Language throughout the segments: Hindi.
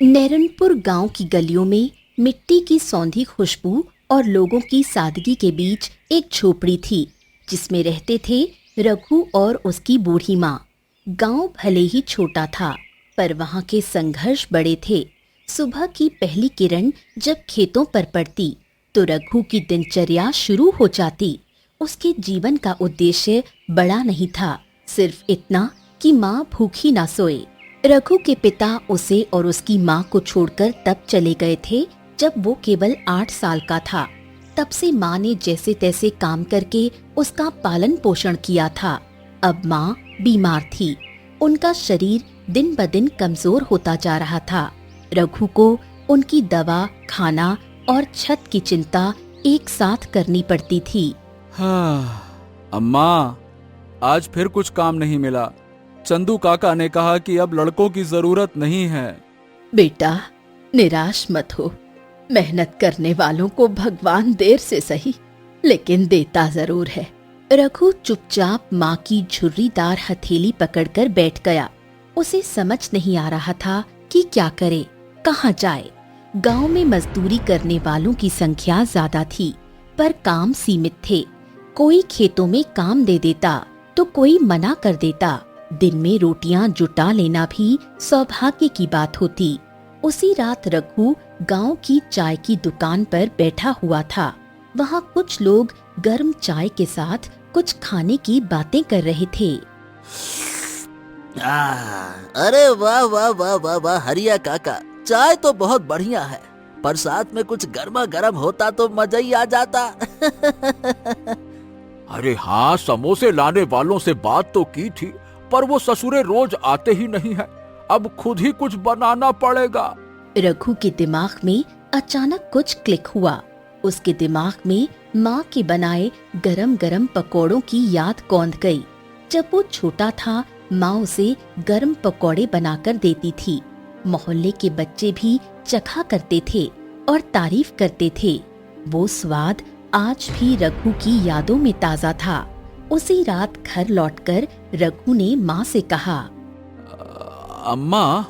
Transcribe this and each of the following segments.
नैरनपुर गांव की गलियों में मिट्टी की सौंधी खुशबू और लोगों की सादगी के बीच एक झोपड़ी थी जिसमें रहते थे रघु और उसकी बूढ़ी माँ। गांव भले ही छोटा था पर वहां के संघर्ष बड़े थे। सुबह की पहली किरण जब खेतों पर पड़ती तो रघु की दिनचर्या शुरू हो जाती। उसके जीवन का उद्देश्य बड़ा नहीं था, सिर्फ इतना कि माँ भूखी ना सोए। रघु के पिता उसे और उसकी माँ को छोड़कर तब चले गए थे जब वो केवल 8 साल का था। तब से माँ ने जैसे तैसे काम करके उसका पालन पोषण किया था। अब माँ बीमार थी, उनका शरीर दिन ब दिन कमजोर होता जा रहा था। रघु को उनकी दवा, खाना और छत की चिंता एक साथ करनी पड़ती थी। हाँ, अम्मा, आज फिर कुछ काम नहीं मिला। चंदू काका ने कहा कि अब लड़कों की जरूरत नहीं है। बेटा, निराश मत हो। मेहनत करने वालों को भगवान देर से सही लेकिन देता जरूर है। रघु चुपचाप माँ की झुर्रीदार हथेली पकड़कर बैठ गया। उसे समझ नहीं आ रहा था कि क्या करे, कहाँ जाए। गांव में मजदूरी करने वालों की संख्या ज्यादा थी पर काम सीमित थे। कोई खेतों में काम दे देता तो कोई मना कर देता। दिन में रोटियां जुटा लेना भी सौभाग्य की बात होती। उसी रात रघु गांव की चाय की दुकान पर बैठा हुआ था। वहां कुछ लोग गर्म चाय के साथ कुछ खाने की बातें कर रहे थे। अरे वाह वाह वाह वाह वाह हरिया काका, चाय तो बहुत बढ़िया है, पर साथ में कुछ गर्मा गर्म होता तो मजा ही आ जाता। अरे हाँ, समोसे लाने वालों से बात तो की थी पर वो ससुरे रोज आते ही नहीं है। अब खुद ही कुछ बनाना पड़ेगा। रघु के दिमाग में अचानक कुछ क्लिक हुआ। उसके दिमाग में माँ के बनाए गरम गरम पकौड़ों की याद कौंध गई। जब वो छोटा था माँ उसे गरम पकौड़े बनाकर देती थी। मोहल्ले के बच्चे भी चखा करते थे और तारीफ करते थे। वो स्वाद आज भी रघु की यादों में ताजा था। उसी रात घर लौटकर रघु ने माँ से कहा, अम्मा,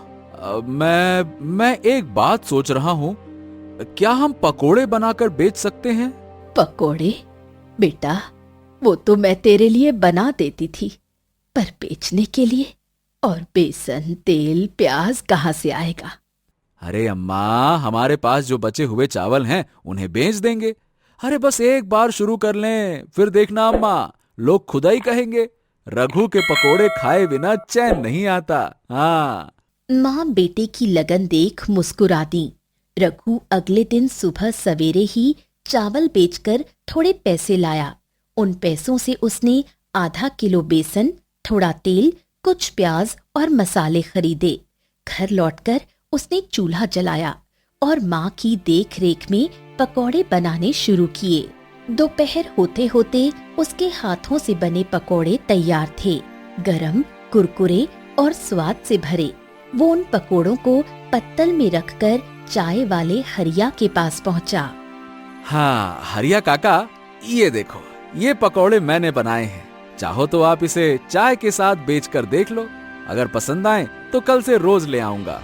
मैं एक बात सोच रहा हूँ, क्या हम पकोड़े बनाकर बेच सकते हैं? पकोड़े? बेटा, वो तो मैं तेरे लिए बना देती थी, पर बेचने के लिए? और बेसन, तेल, प्याज कहाँ से आएगा? अरे अम्मा, हमारे पास जो बचे हुए चावल हैं उन्हें बेच देंगे। अरे बस एक बार शुरू कर लें, फिर देखना अम्मा, लोग खुदा ही कहेंगे रघु के पकोड़े खाए बिना चैन नहीं आता। हाँ। माँ बेटे की लगन देख मुस्कुरा दी। रघु अगले दिन सुबह सवेरे ही चावल बेचकर थोड़े पैसे लाया। उन पैसों से उसने आधा किलो बेसन, थोड़ा तेल, कुछ प्याज और मसाले खरीदे। घर लौटकर उसने चूल्हा जलाया और माँ की देख रेख में पकौड़े बनाने शुरू किए। दोपहर होते होते उसके हाथों से बने पकौड़े तैयार थे, गरम, कुरकुरे और स्वाद से भरे। वो उन पकौड़ों को पत्तल में रखकर चाय वाले हरिया के पास पहुंचा। हाँ हरिया काका, ये देखो, ये पकौड़े मैंने बनाए हैं। चाहो तो आप इसे चाय के साथ बेचकर देख लो। अगर पसंद आए तो कल से रोज ले आऊंगा।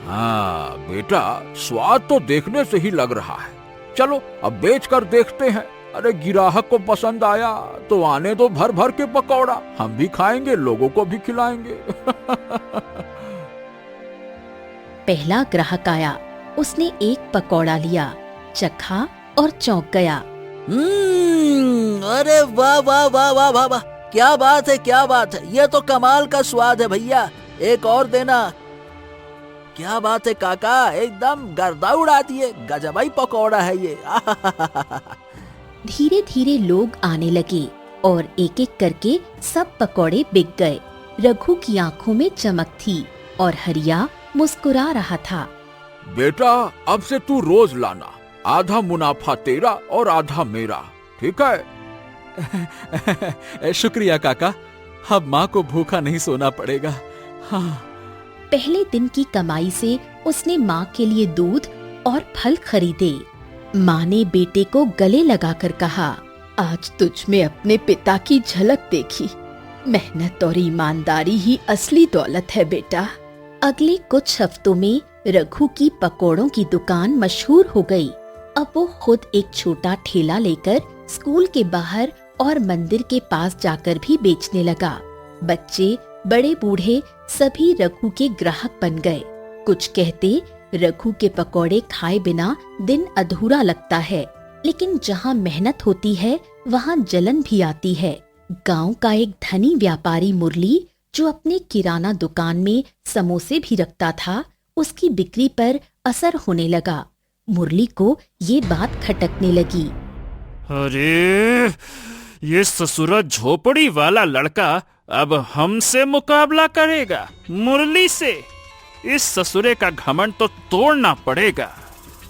हाँ बेटा, स्वाद तो देखने से ही लग रहा है। चलो अब बेचकर देखते हैं। अरे ग्राहक को पसंद आया तो आने दो भर भर के पकौड़ा, हम भी खाएंगे, लोगों को भी खिलाएंगे। पहला ग्राहक आया। उसने एक पकौड़ा लिया, चखा और चौंक गया। अरे वाह वाह वाह वाह वाह वाह, क्या बात है, क्या बात है, ये तो कमाल का स्वाद है भैया, एक और देना। क्या बात है काका, एकदम गर्दा उड़ा दिए, गजबाई पकौड़ा है ये। धीरे धीरे लोग आने लगे और एक एक करके सब पकौड़े बिक गए। रघु की आंखों में चमक थी और हरिया मुस्कुरा रहा था। बेटा, अब से तू रोज लाना, आधा मुनाफा तेरा और आधा मेरा, ठीक है? शुक्रिया काका, अब माँ को भूखा नहीं सोना पड़ेगा। हाँ। पहले दिन की कमाई से उसने माँ के लिए दूध और फल खरीदे। माँ ने बेटे को गले लगाकर कहा, आज तुझ में अपने पिता की झलक देखी। मेहनत और ईमानदारी ही असली दौलत है बेटा। अगले कुछ हफ्तों में रघु की पकौड़ों की दुकान मशहूर हो गई। अब वो खुद एक छोटा ठेला लेकर स्कूल के बाहर और मंदिर के पास जाकर भी बेचने लगा। बच्चे बड़े बूढ़े सभी रघु के ग्राहक बन गए। कुछ कहते रघु के पकौड़े खाए बिना दिन अधूरा लगता है, लेकिन जहाँ मेहनत होती है वहाँ जलन भी आती है। गांव का एक धनी व्यापारी मुरली, जो अपने किराना दुकान में समोसे भी रखता था, उसकी बिक्री पर असर होने लगा। मुरली को ये बात खटकने लगी। अरे, ये ससुरा झोपड़ी वाला लड़का अब हमसे मुकाबला करेगा, मुरली से। इस ससुरे का घमंड तो तोड़ना पड़ेगा।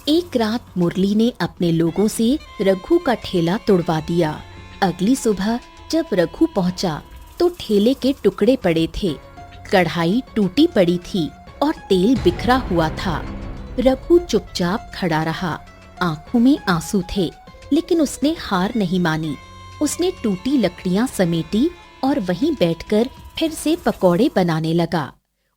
एक रात मुरली ने अपने लोगों से रघु का ठेला तोड़वा दिया। अगली सुबह जब रघु पहुंचा तो ठेले के टुकड़े पड़े थे, कढ़ाई टूटी पड़ी थी और तेल बिखरा हुआ था। रघु चुपचाप खड़ा रहा, आंखों में आंसू थे, लेकिन उसने हार नहीं मानी। उसने टूटी लकड़ियां समेटी और वहीं बैठकर फिर से पकौड़े बनाने लगा।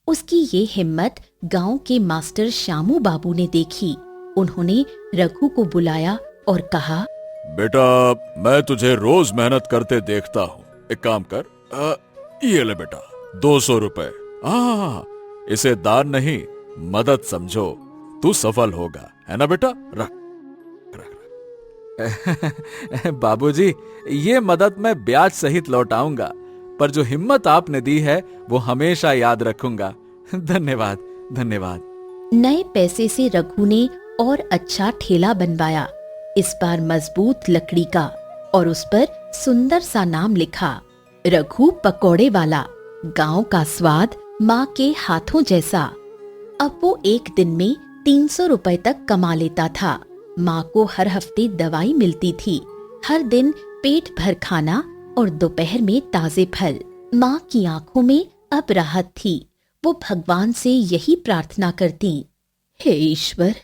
उसकी ये हिम्मत गांव के मास्टर श्यामू बाबू ने देखी। उन्होंने रघु को बुलाया और कहा, बेटा, मैं तुझे रोज मेहनत करते देखता हूँ। एक काम कर, ये ले बेटा 200 रुपए। इसे दान नहीं, मदद समझो। तू सफल होगा, है ना बेटा? रख रख रख। बाबूजी, ये मदद मैं ब्याज सहित लौटाऊंगा, पर जो हिम्मत आपने दी है वो हमेशा याद रखूंगा। धन्यवाद धन्यवाद। नए पैसे से रघु ने और अच्छा ठेला बनवाया, इस बार मजबूत लकड़ी का, और उस पर सुंदर सा नाम लिखा, रघु पकौड़े वाला। गांव का स्वाद माँ के हाथों जैसा। अब वो एक दिन में 300 रुपए तक कमा लेता था। माँ को हर हफ्ते दवाई मिलती थी, हर दिन पेट भर खाना और दोपहर में ताजे फल। माँ की आंखों में अब राहत थी। वो भगवान से यही प्रार्थना करती, हे ईश्वर,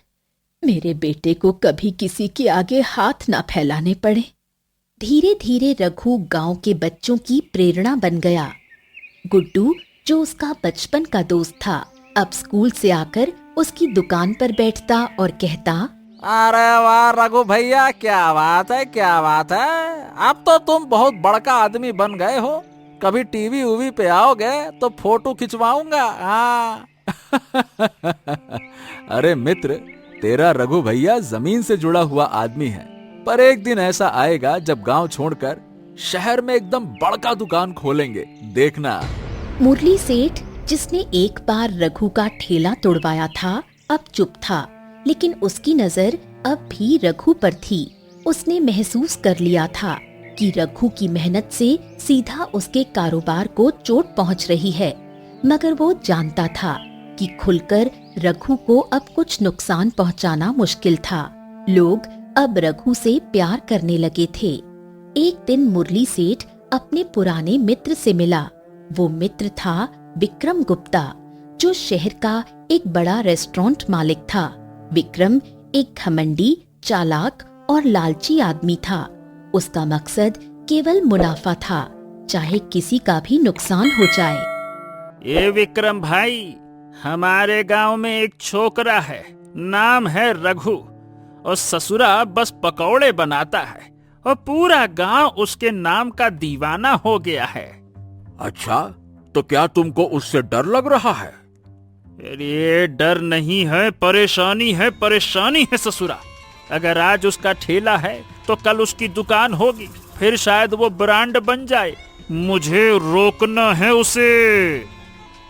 मेरे बेटे को कभी किसी के आगे हाथ ना फैलाने पड़े। धीरे धीरे रघु गांव के बच्चों की प्रेरणा बन गया। गुड्डू, जो उसका बचपन का दोस्त था, अब स्कूल से आकर उसकी दुकान पर बैठता और कहता, अरे वाह रघु भैया, क्या बात है, क्या बात है। अब तो तुम बहुत बड़का आदमी बन गए हो। कभी टीवी उवी पे आओगे तो फोटो खिंचवाऊंगा। हाँ। अरे मित्र, तेरा रघु भैया जमीन से जुड़ा हुआ आदमी है, पर एक दिन ऐसा आएगा जब गांव छोड़कर शहर में एकदम बड़का दुकान खोलेंगे, देखना। मुरली सेठ, जिसने एक बार रघु का ठेला तोड़वाया था, अब चुप था, लेकिन उसकी नजर अब भी रघु पर थी। उसने महसूस कर लिया था कि रघु की मेहनत से सीधा उसके कारोबार को चोट पहुंच रही है, मगर वो जानता था कि खुलकर रघु को अब कुछ नुकसान पहुंचाना मुश्किल था। लोग अब रघु से प्यार करने लगे थे। एक दिन मुरली सेठ अपने पुराने मित्र से मिला। वो मित्र था विक्रम गुप्ता, जो शहर का एक बड़ा रेस्टोरेंट मालिक था। विक्रम एक घमंडी, चालाक और लालची आदमी था। उसका मकसद केवल मुनाफा था, चाहे किसी का भी नुकसान हो जाए। ये विक्रम भाई, हमारे गांव में एक छोकरा है, नाम है रघु, और ससुरा बस पकौड़े बनाता है और पूरा गांव उसके नाम का दीवाना हो गया है। अच्छा, तो क्या तुमको उससे डर लग रहा है? अरे डर नहीं है, परेशानी है, परेशानी है ससुरा। अगर आज उसका ठेला है तो कल उसकी दुकान होगी, फिर शायद वो ब्रांड बन जाए। मुझे रोकना है उसे,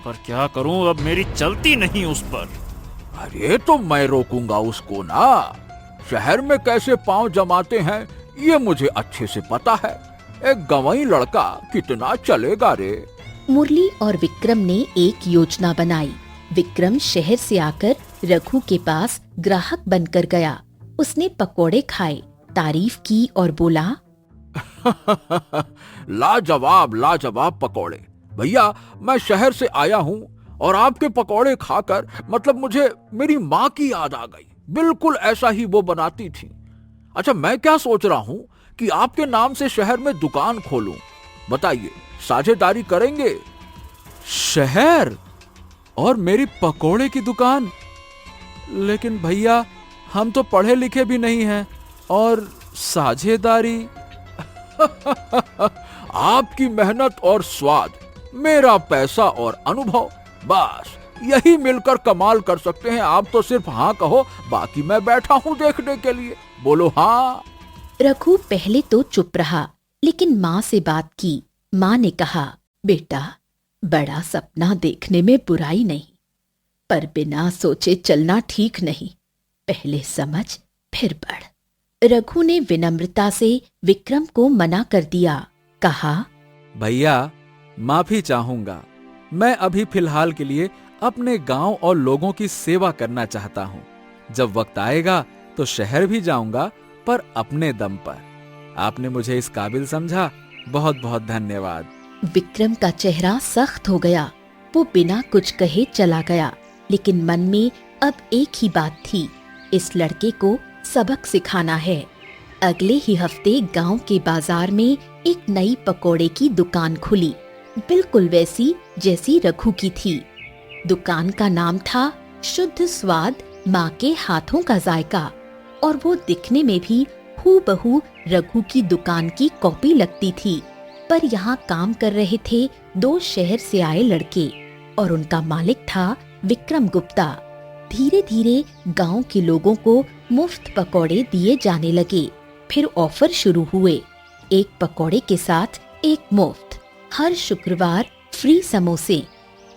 पर क्या करूं, अब मेरी चलती नहीं उस पर। अरे तो मैं रोकूंगा उसको ना। शहर में कैसे पांव जमाते हैं ये मुझे अच्छे से पता है। एक गंवाई लड़का कितना चलेगा रे। मुरली और विक्रम ने एक योजना बनाई। विक्रम शहर से आकर रघु के पास ग्राहक बनकर गया। उसने पकोड़े खाए, तारीफ की और बोला, लाजवाब लाजवाब पकोड़े। भैया, मैं शहर से आया हूँ और आपके पकोड़े खाकर मतलब मुझे मेरी माँ की याद आ गई। बिल्कुल ऐसा ही वो बनाती थी। अच्छा, मैं क्या सोच रहा हूँ कि आपके नाम से शहर में दुकान खोलूं। बताइए, साझेदारी करेंगे? शहर? और मेरी पकोड़े की दुकान। लेकिन भैया, हम तो पढ़े लिखे भी नहीं हैं, और साझेदारी आपकी मेहनत और स्वाद, मेरा पैसा और अनुभव, बस यही मिलकर कमाल कर सकते हैं। आप तो सिर्फ हाँ कहो, बाकी मैं बैठा हूँ देखने के लिए। बोलो हाँ। रघु पहले तो चुप रहा, लेकिन माँ से बात की। माँ ने कहा, बेटा, बड़ा सपना देखने में बुराई नहीं, पर बिना सोचे चलना ठीक नहीं। पहले समझ फिर बढ़। रघु ने विनम्रता से विक्रम को मना कर दिया। कहा, भैया, माफी चाहूंगा। मैं अभी फिलहाल के लिए अपने गांव और लोगों की सेवा करना चाहता हूं। जब वक्त आएगा तो शहर भी जाऊंगा, पर अपने दम पर। आपने मुझे इस काबिल समझा, बहुत बहुत धन्यवाद। विक्रम का चेहरा सख्त हो गया। वो बिना कुछ कहे चला गया, लेकिन मन में अब एक ही बात थी, इस लड़के को सबक सिखाना है। अगले ही हफ्ते गांव के बाजार में एक नई पकोड़े की दुकान खुली, बिल्कुल वैसी जैसी रघु की थी। दुकान का नाम था शुद्ध स्वाद, माँ के हाथों का जायका, और वो दिखने में भी हूबहू रघु की दुकान की कॉपी लगती थी। पर यहाँ काम कर रहे थे 2 शहर से आए लड़के, और उनका मालिक था विक्रम गुप्ता। धीरे धीरे गांव के लोगों को मुफ्त पकौड़े दिए जाने लगे। फिर ऑफर शुरू हुए, एक पकौड़े के साथ एक मुफ्त, हर शुक्रवार फ्री समोसे,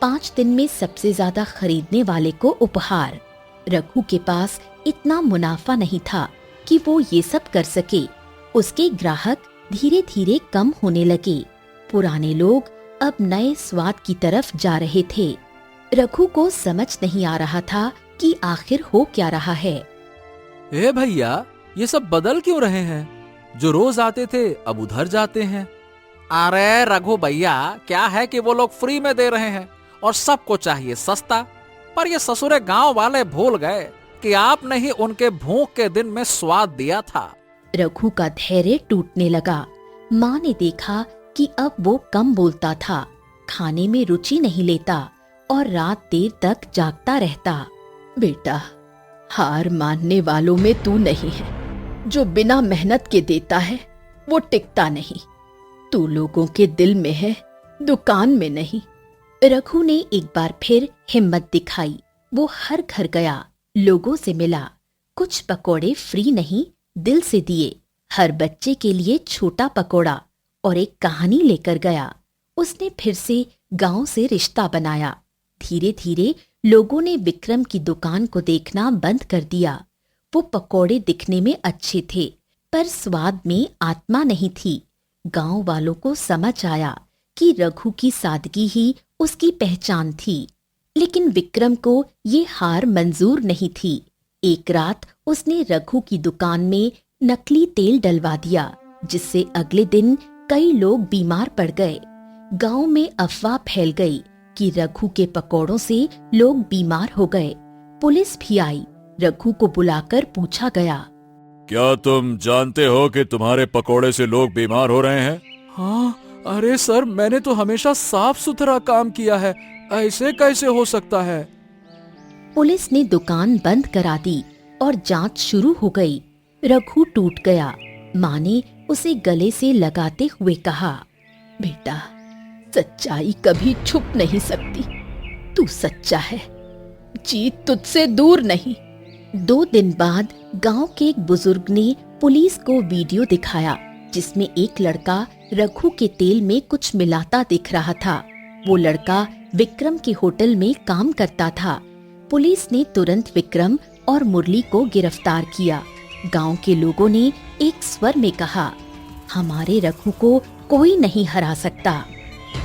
5 दिन में सबसे ज्यादा खरीदने वाले को उपहार। रघु के पास इतना मुनाफा नहीं था कि वो ये सब कर सके। उसके ग्राहक धीरे धीरे कम होने लगे। पुराने लोग अब नए स्वाद की तरफ जा रहे थे। रघु को समझ नहीं आ रहा था कि आखिर हो क्या रहा है। ए भैया, ये सब बदल क्यों रहे हैं? जो रोज आते थे अब उधर जाते हैं। अरे रघु भैया, क्या है कि वो लोग फ्री में दे रहे हैं और सबको चाहिए सस्ता। पर ये ससुरे गांव वाले भूल गए कि आपने ही उनके भूख के दिन में स्वाद दिया था। रघु का धैर्य टूटने लगा। माँ ने देखा कि अब वो कम बोलता था, खाने में रुचि नहीं लेता और रात देर तक जागता रहता। बेटा, हार मानने वालों में तू नहीं है। जो बिना मेहनत के देता है वो टिकता नहीं। तू लोगों के दिल में है, दुकान में नहीं। रघु ने एक बार फिर हिम्मत दिखाई। वो हर घर गया, लोगों से मिला, कुछ पकोड़े फ्री नहीं दिल से दिए। हर बच्चे के लिए छोटा पकोड़ा और एक कहानी लेकर गया। उसने फिर से गांव से रिश्ता बनाया। धीरे धीरे लोगों ने विक्रम की दुकान को देखना बंद कर दिया। वो पकोड़े दिखने में अच्छे थे, पर स्वाद में आत्मा नहीं थी। गांव वालों को समझ आया कि रघु की सादगी ही उसकी पहचान थी। लेकिन विक्रम को ये हार मंजूर नहीं थी। एक रात उसने रघु की दुकान में नकली तेल डलवा दिया, जिससे अगले दिन कई लोग बीमार पड़ गए। गांव में अफवाह फैल गई कि रघु के पकौड़ों से लोग बीमार हो गए। पुलिस भी आई। रघु को बुलाकर पूछा गया, क्या तुम जानते हो कि तुम्हारे पकोड़े से लोग बीमार हो रहे हैं? हाँ, अरे सर, मैंने तो हमेशा साफ सुथरा काम किया है, ऐसे कैसे हो सकता है? पुलिस ने दुकान बंद करा दी और जांच शुरू हो गई। रघु टूट गया। माँ ने उसे गले से लगाते हुए कहा, बेटा, सच्चाई कभी छुप नहीं सकती। तू सच्चा है, जीत तुझसे दूर नहीं। 2 दिन बाद गांव के एक बुजुर्ग ने पुलिस को वीडियो दिखाया, जिसमें एक लड़का रघु के तेल में कुछ मिलाता दिख रहा था। वो लड़का विक्रम के होटल में काम करता था। पुलिस ने तुरंत विक्रम और मुरली को गिरफ्तार किया। गांव के लोगों ने एक स्वर में कहा, हमारे रघु को कोई नहीं हरा सकता।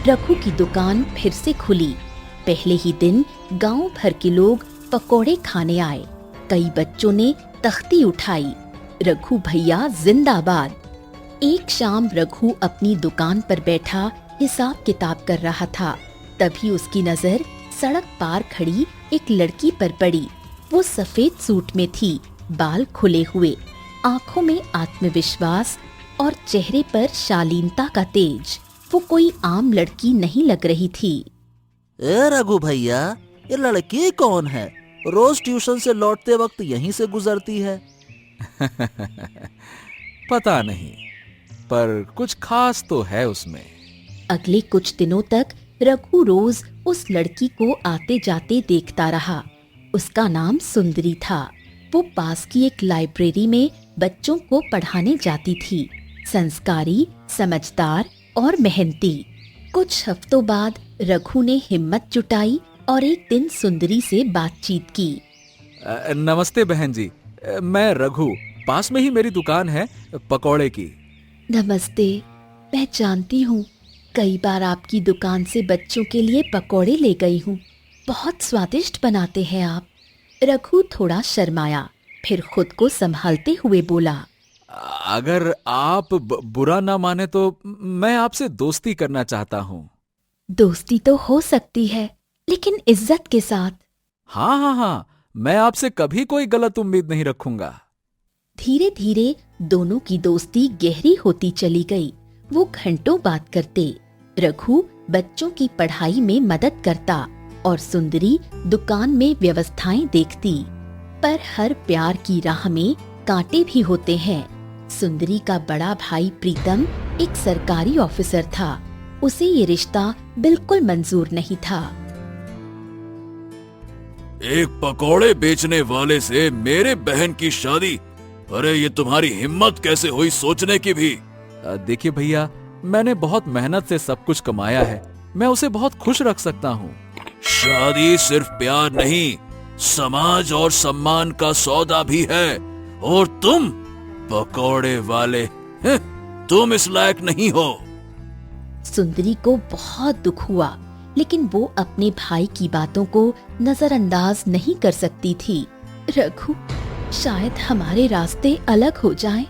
रघु की दुकान फिर से खुली। पहले ही दिन गांव भर के लोग पकोड़े खाने आए। कई बच्चों ने तख्ती उठाई, रघु भैया जिंदाबाद। एक शाम रघु अपनी दुकान पर बैठा हिसाब किताब कर रहा था। तभी उसकी नजर सड़क पार खड़ी एक लड़की पर पड़ी। वो सफेद सूट में थी, बाल खुले हुए, आंखों में आत्मविश्वास और चेहरे पर शालीनता का तेज। वो कोई आम लड़की नहीं लग रही थी। ए रघु भैया, ये लड़की कौन है? रोज ट्यूशन से लौटते वक्त यहीं से गुजरती है। पता नहीं, पर कुछ खास तो है उसमें। अगले कुछ दिनों तक रघु रोज उस लड़की को आते जाते देखता रहा। उसका नाम सुंदरी था। वो पास की एक लाइब्रेरी में बच्चों को पढ़ाने जाती थी। संस्कारी, समझदार और मेहनती। कुछ हफ्तों बाद रघु ने हिम्मत जुटाई और एक दिन सुंदरी से बातचीत की। नमस्ते बहन जी, मैं रघु। पास में ही मेरी दुकान है पकौड़े की। नमस्ते, मैं जानती हूँ। कई बार आपकी दुकान से बच्चों के लिए पकौड़े ले गई हूँ। बहुत स्वादिष्ट बनाते हैं आप। रघु थोड़ा शर्माया, फिर खुद को संभालते हुए बोला, अगर आप बुरा ना माने तो मैं आपसे दोस्ती करना चाहता हूँ। दोस्ती तो हो सकती है, लेकिन इज्जत के साथ। हाँ हाँ हाँ, मैं आपसे कभी कोई गलत उम्मीद नहीं रखूंगा। धीरे धीरे दोनों की दोस्ती गहरी होती चली गई। वो घंटों बात करते। रघु बच्चों की पढ़ाई में मदद करता और सुंदरी दुकान में व्यवस्थाएं देखती। पर हर प्यार की राह में कांटे भी होते हैं। सुंदरी का बड़ा भाई प्रीतम एक सरकारी ऑफिसर था। उसे ये रिश्ता बिल्कुल मंजूर नहीं था। एक पकौड़े बेचने वाले से मेरे बहन की शादी? अरे ये तुम्हारी हिम्मत कैसे हुई सोचने की भी? देखिए भैया, मैंने बहुत मेहनत से सब कुछ कमाया है। मैं उसे बहुत खुश रख सकता हूँ। शादी सिर्फ प्यार नहीं, समाज और सम्मान का सौदा भी है। और तुम पकौड़े वाले, तुम इस लायक नहीं हो। सुंदरी को बहुत दुख हुआ, लेकिन वो अपने भाई की बातों को नजरअंदाज नहीं कर सकती थी। रघु, शायद हमारे रास्ते अलग हो जाएं।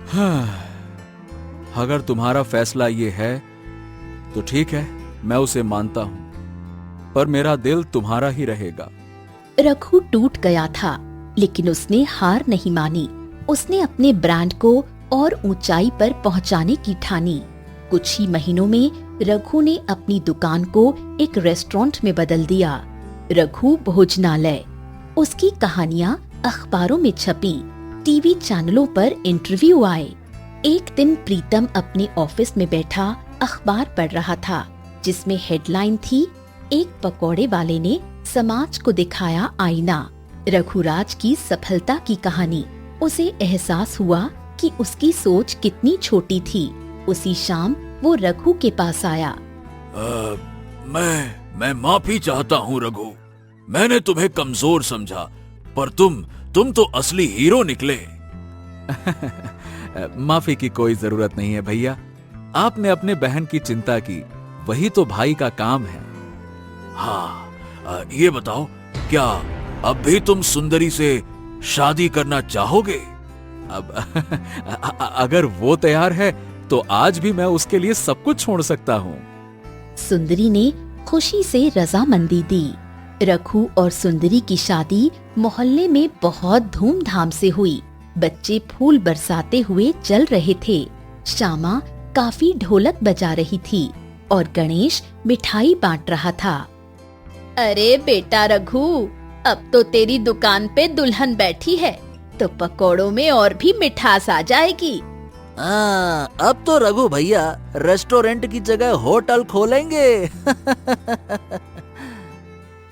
हाँ, अगर तुम्हारा फैसला ये है तो ठीक है, मैं उसे मानता हूँ, पर मेरा दिल तुम्हारा ही रहेगा। रघु टूट गया था, लेकिन उसने हार नहीं मानी। उसने अपने ब्रांड को और ऊंचाई पर पहुंचाने की ठानी। कुछ ही महीनों में रघु ने अपनी दुकान को एक रेस्टोरेंट में बदल दिया, रघु भोजनालय। उसकी कहानियां अखबारों में छपी, टीवी चैनलों पर इंटरव्यू आए। एक दिन प्रीतम अपने ऑफिस में बैठा अखबार पढ़ रहा था, जिसमें हेडलाइन थी, एक पकौड़े वाले ने समाज को दिखाया आईना। रघुराज की सफलता की कहानी। उसे एहसास हुआ कि उसकी सोच कितनी छोटी थी। उसी शाम वो रघु के पास आया। मैं माफी चाहता हूँ रघु, मैंने तुम्हें कमजोर समझा, पर तुम तो असली हीरो निकले। माफी की कोई जरूरत नहीं है भैया। आपने अपने बहन की चिंता की, वही तो भाई का काम है। हाँ, ये बताओ, क्या अब भी तुम सुंदरी से शादी करना चाहोगे? अब अगर वो तैयार है तो आज भी मैं उसके लिए सब कुछ छोड़ सकता हूँ। सुंदरी ने खुशी से रजामंदी दी। रघु और सुंदरी की शादी मोहल्ले में बहुत धूमधाम से हुई। बच्चे फूल बरसाते हुए चल रहे थे। श्यामा काफी ढोलक बजा रही थी और गणेश मिठाई बांट रहा था। अरे बेटा रघु, अब तो तेरी दुकान पे दुल्हन बैठी है, तो पकौड़ों में और भी मिठास आ जाएगी। अब तो रघु भैया रेस्टोरेंट की जगह होटल खोलेंगे।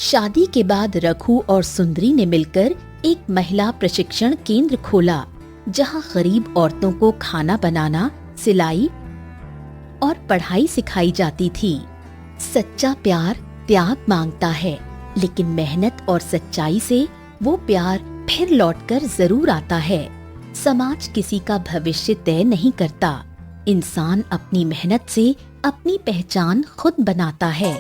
शादी के बाद रघु और सुंदरी ने मिलकर एक महिला प्रशिक्षण केंद्र खोला, जहां गरीब औरतों को खाना बनाना, सिलाई और पढ़ाई सिखाई जाती थी। सच्चा प्यार त्याग मांगता है, लेकिन मेहनत और सच्चाई से वो प्यार फिर लौटकर जरूर आता है। समाज किसी का भविष्य तय नहीं करता। इंसान अपनी मेहनत से अपनी पहचान खुद बनाता है।